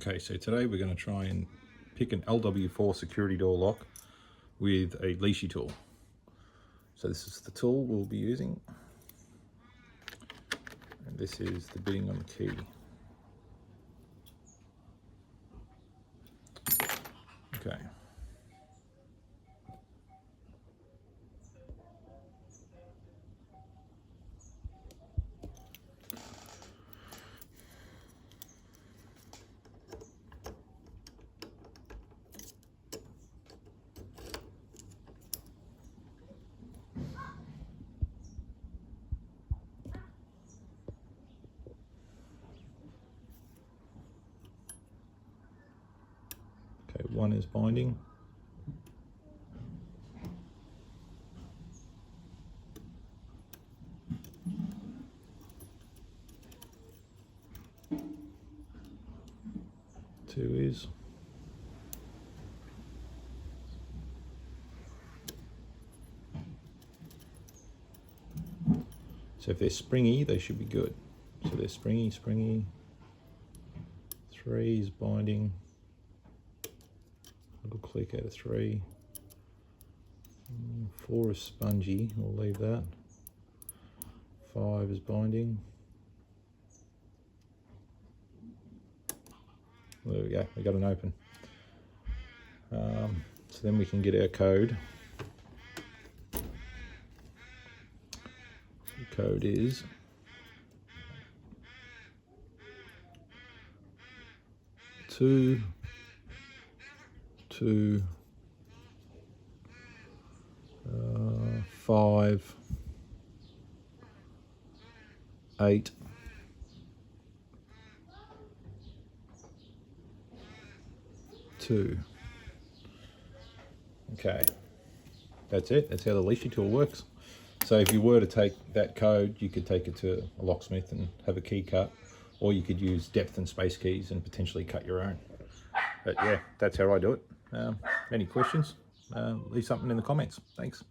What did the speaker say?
Okay, so today we're going to try and pick an Lw4 security door lock with a Lishi tool. So this is the tool we'll be using, and this is the bitting on the key. Okay. Okay, one is binding. Two is. So if they're springy, they should be good. So they're springy. Three is binding. Little click out of three. Four is spongy, we'll leave that. Five is binding. There we go, we got an open. So then we can get our code. The code is two, 5, 8, 2. Okay, that's it. That's how the Lishi tool works. So if you were to take that code, you could take it to a locksmith and have a key cut, or you could use depth and space keys and potentially cut your own. But yeah, that's how I do it. Any questions? Leave something in the comments. Thanks.